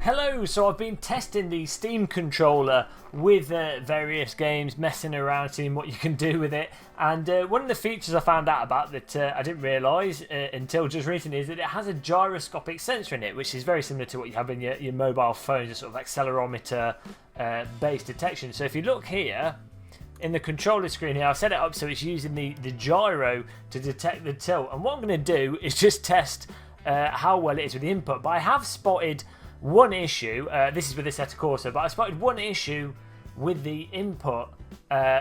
Hello, so I've been testing the Steam controller with various games, messing around, seeing what you can do with it. And one of the features I found out about that I didn't realise until just recently is that it has a gyroscopic sensor in it, which is very similar to what you have in your mobile phones, a sort of accelerometer based detection. So if you look here, in the controller screen here, I've set it up so it's using the gyro to detect the tilt. And what I'm going to do is just test how well it is with the input. But I have spotted one issue, this is with the Assetto Corsa, but I spotted one issue with the input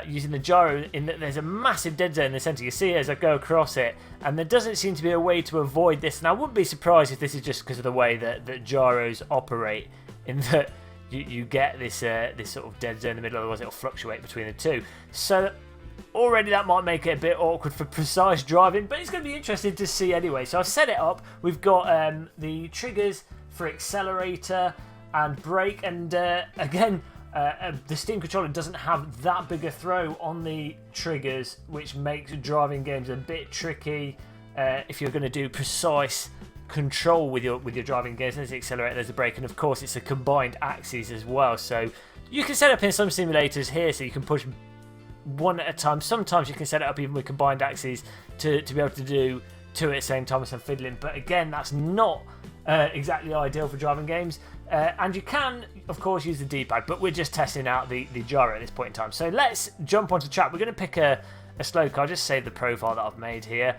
using the gyro, in that there's a massive dead zone in the centre. You see it as I go across it, and there doesn't seem to be a way to avoid this. And I wouldn't be surprised if this is just because of the way that gyros operate, in that you get this this sort of dead zone in the middle, otherwise it'll fluctuate between the two. So already that might make it a bit awkward for precise driving, but it's going to be interesting to see anyway. So I've set it up. We've got the triggers for accelerator and brake, and again the Steam controller doesn't have that big a throw on the triggers, which makes driving games a bit tricky if you're going to do precise control with your driving games. There's the accelerator, there's the brake, and of course it's a combined axis as well, so you can set up in some simulators here so you can push one at a time. Sometimes you can set it up even with combined axes to be able to do two at the same time with some fiddling, but again that's not exactly ideal for driving games. And you can of course use the D-pad, but we're just testing out the gyro at this point in time. So let's jump onto track. We're going to pick a slow car. Just save the profile that I've made here.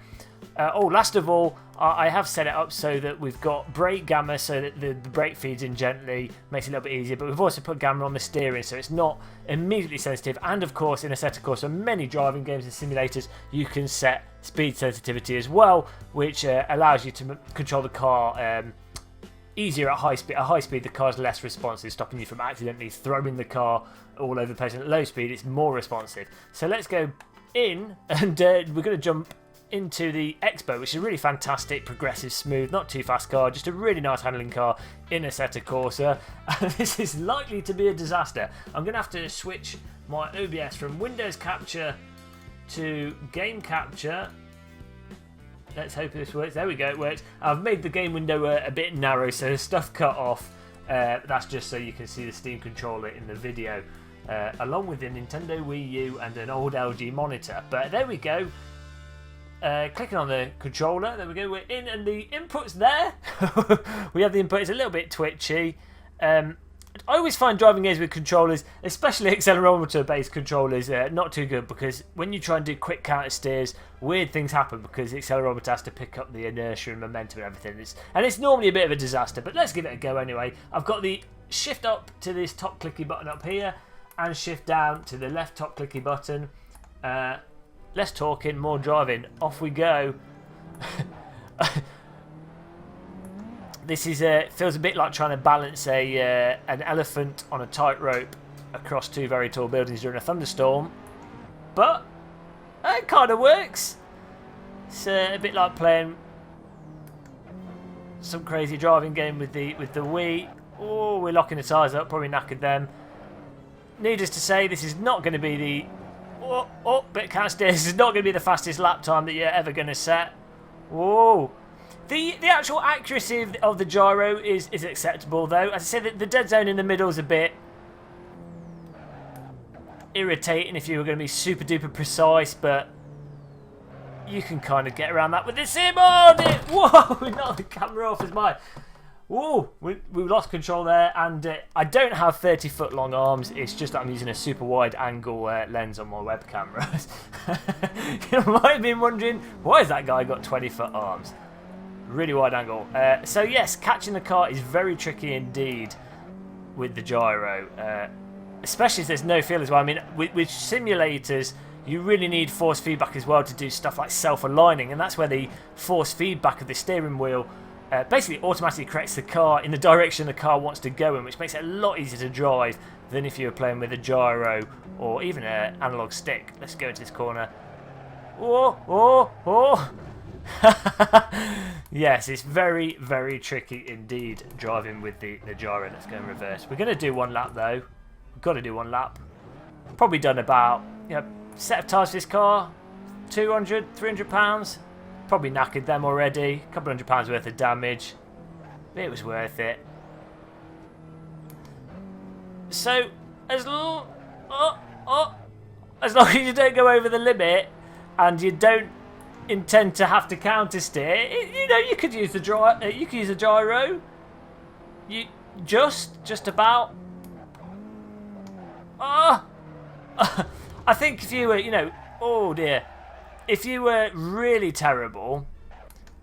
Last of all, I have set it up so that we've got brake gamma, so that the brake feeds in gently, makes it a little bit easier, but we've also put gamma on the steering so it's not immediately sensitive. And of course in Assetto Corsa, many driving games and simulators, you can set speed sensitivity as well, which allows you to control the car easier at high speed. At high speed the car's less responsive, stopping you from accidentally throwing the car all over the place, and at low speed it's more responsive. So let's go in, and we're going to jump into the Expo, which is a really fantastic, progressive, smooth, not too fast car, just a really nice handling car in Assetto Corsa. And this is likely to be a disaster. I'm going to have to switch my OBS from Windows Capture to Game Capture. Let's hope this works. There we go, it works. I've made the game window a bit narrow, so stuff cut off. That's just so you can see the Steam controller in the video, along with the Nintendo Wii U and an old LG monitor. But there we go. Clicking on the controller, there we go, we're in, and the input's there. We have the input. It's a little bit twitchy. I always find driving games with controllers, especially accelerometer based controllers, not too good, because when you try and do quick counter steers, weird things happen because the accelerometer has to pick up the inertia and momentum and everything. And it's normally a bit of a disaster, but let's give it a go anyway. I've got the shift up to this top clicky button up here, and shift down to the left top clicky button. Less talking, more driving. Off we go. This is feels a bit like trying to balance an elephant on a tightrope across two very tall buildings during a thunderstorm, but it kind of works. It's a bit like playing some crazy driving game with the Wii. Oh, we're locking the tyres up, probably knackered them. Needless to say, this is not going to be the bit can't steer. This is not going to be the fastest lap time that you're ever going to set. Whoa. The actual accuracy of the gyro is acceptable, though. As I said, the dead zone in the middle is a bit irritating if you were going to be super duper precise, but you can kind of get around that with the sim on it. Whoa, we knocked the camera off as mine. Whoa, we lost control there, and I don't have 30-foot long arms. It's just that I'm using a super wide angle lens on my web camera. You might have been wondering, why has that guy got 20-foot arms? Really wide angle. So yes, catching the car is very tricky indeed with the gyro, especially if there's no feel as well. I mean, with simulators, you really need force feedback as well to do stuff like self-aligning, and that's where the force feedback of the steering wheel basically automatically corrects the car in the direction the car wants to go in, which makes it a lot easier to drive than if you were playing with a gyro or even an analog stick. Let's go into this corner. Oh. Yes, it's very, very tricky indeed driving with the gyro. Let's go in reverse. We're going to do one lap though. We've got to do one lap. Probably done about, set of tyres for this car, 200, 300 pounds. Probably knackered them already. A couple £100 worth of damage. It was worth it. So, as long as you don't go over the limit and you don't intend to have to counter steer, you know, you could use the gyro. You just about. I think if you were, you know, oh dear, if you were really terrible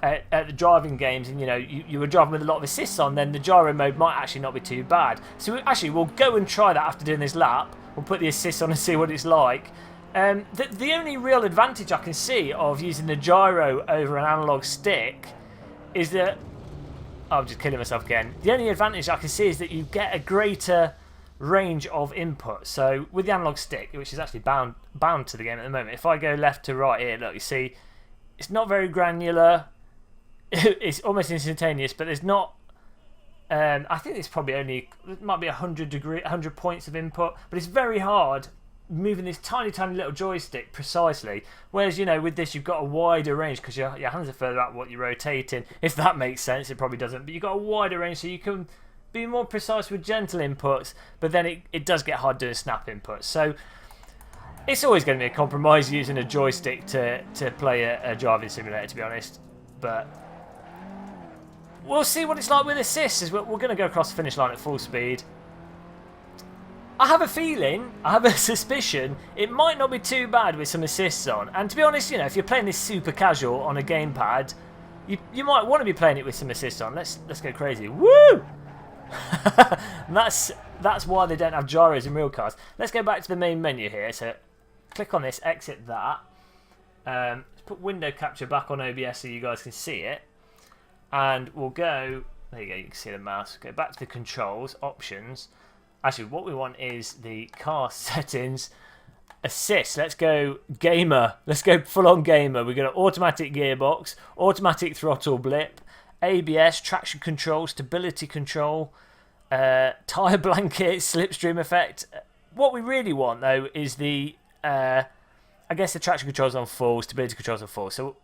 at the driving games, and you know you were driving with a lot of assists on, then the gyro mode might actually not be too bad. So we'll go and try that after doing this lap. We'll put the assists on and see what it's like. The only real advantage I can see of using the gyro over an analog stick is that I'm just killing myself again. The only advantage I can see is that you get a greater range of input. So with the analog stick, which is actually bound to the game at the moment, if I go left to right here, look, you see it's not very granular. It's almost instantaneous, but there's not. I think it's probably only, it might be 100 points of input, but it's very hard moving this tiny little joystick precisely. Whereas, you know, with this you've got a wider range because your hands are further out what you're rotating. If that makes sense, it probably doesn't. But you've got a wider range, so you can be more precise with gentle inputs. But then it does get hard doing snap inputs. So it's always going to be a compromise using a joystick to play a driving simulator, to be honest. But we'll see what it's like with assists. As we're going to go across the finish line at full speed. I have a feeling, I have a suspicion, it might not be too bad with some assists on. And to be honest, you know, if you're playing this super casual on a gamepad, you might want to be playing it with some assists on. Let's go crazy. Woo! that's why they don't have gyros in real cars. Let's go back to the main menu here. So click on this, exit that. Let's put window capture back on OBS so you guys can see it. And we'll go, there you go, you can see the mouse. Go back to the controls, options. Actually, what we want is the car settings, assist. Let's go gamer. Let's go full on gamer. We're going to automatic gearbox, automatic throttle blip, ABS, traction control, stability control, tyre blanket, slipstream effect. What we really want though is the, I guess the traction controls on full, stability controls on full. So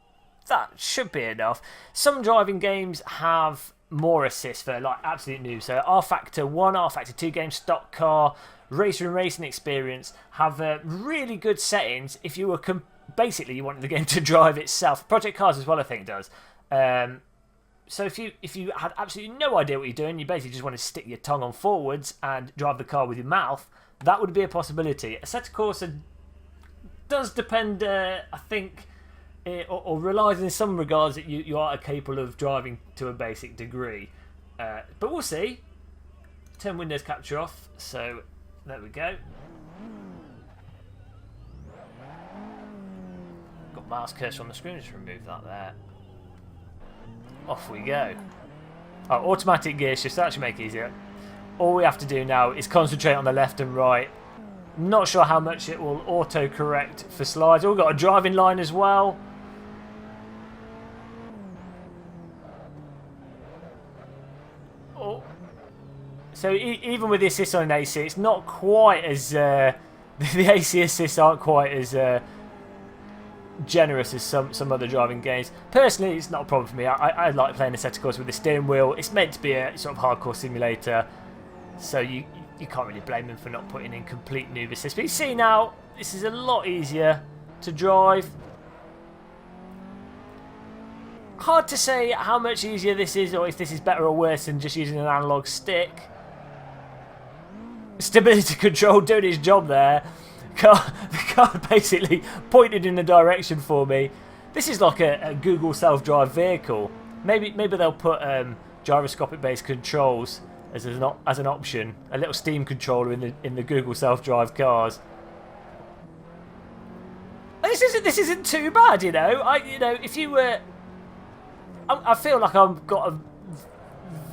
that should be enough. Some driving games have more assists for like absolute noobs. So R Factor 1, R Factor 2 games, stock car, racer and racing experience have really good settings if you were basically you wanted the game to drive itself. Project Cars as well, I think it does. So if you had absolutely no idea what you're doing, you basically just want to stick your tongue on forwards and drive the car with your mouth, that would be a possibility. Assetto Corsa does depend, I think, or relies in some regards that you are capable of driving to a basic degree. But we'll see. Turn Windows Capture off. So there we go. Got mouse cursor on the screen. Just remove that there. Off we go. Oh, automatic gear shift. That should make it easier. All we have to do now is concentrate on the left and right. Not sure how much it will auto-correct for slides. Oh, we've got a driving line as well. So even with the assist on an AC, it's not quite as the AC assists aren't quite as generous as some other driving games. Personally, it's not a problem for me. I like playing Assetto Corsa with the steering wheel. It's meant to be a sort of hardcore simulator, so you can't really blame them for not putting in complete noob assist. But you see now, this is a lot easier to drive. Hard to say how much easier this is, or if this is better or worse than just using an analog stick. Stability control doing its job there. The car basically pointed in a direction for me. This is like a Google self-drive vehicle. Maybe they'll put gyroscopic-based controls as an option. A little Steam controller in the Google self-drive cars. This isn't too bad, you know. If you were, I feel like I've got a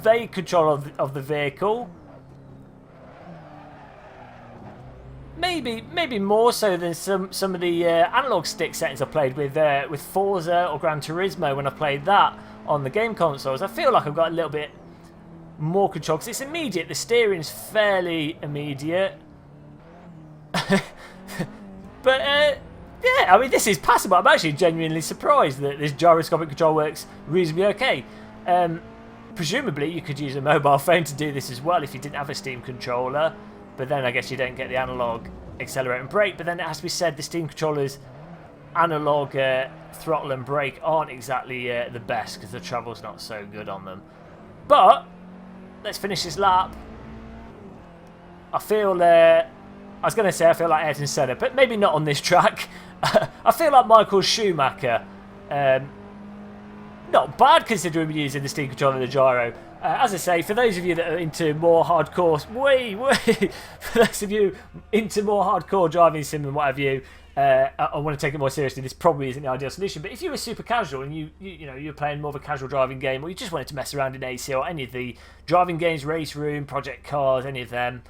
vague control of the vehicle. Maybe more so than some of the analog stick settings I played with Forza or Gran Turismo when I played that on the game consoles. I feel like I've got a little bit more control because it's immediate. The steering's fairly immediate. But yeah, I mean, this is passable. I'm actually genuinely surprised that this gyroscopic control works reasonably okay. Presumably you could use a mobile phone to do this as well if you didn't have a Steam controller, but then I guess you don't get the analog accelerate and brake. But then it has to be said, the Steam controllers analog throttle and brake aren't exactly the best because the travel's not so good on them. But let's finish this lap. I feel I was going to say I feel like Ayrton Senna, but maybe not on this track. I feel like Michael Schumacher. Not bad considering we're using the Steam controller and the gyro. As I say, for those of you that are into more hardcore, for those of you into more hardcore driving sim and what have you, I want to take it more seriously. This probably isn't the ideal solution. But if you were super casual and you're playing more of a casual driving game, or you just wanted to mess around in AC or any of the driving games, Race Room, Project Cars, any of them,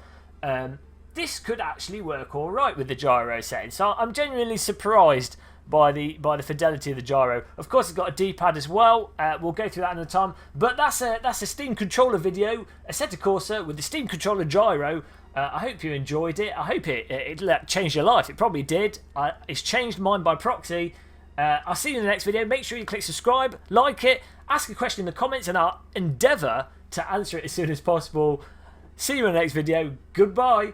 this could actually work all right with the gyro setting. So I'm genuinely surprised by the fidelity of the gyro. Of course, it's got a D-pad as well. We'll go through that another time. But that's a Steam controller video, Assetto Corsa with the Steam controller gyro. I hope you enjoyed it. I hope it changed your life. It probably did. It's changed mine by proxy. I'll see you in the next video. Make sure you click subscribe, like it, ask a question in the comments, and I'll endeavour to answer it as soon as possible. See you in the next video. Goodbye.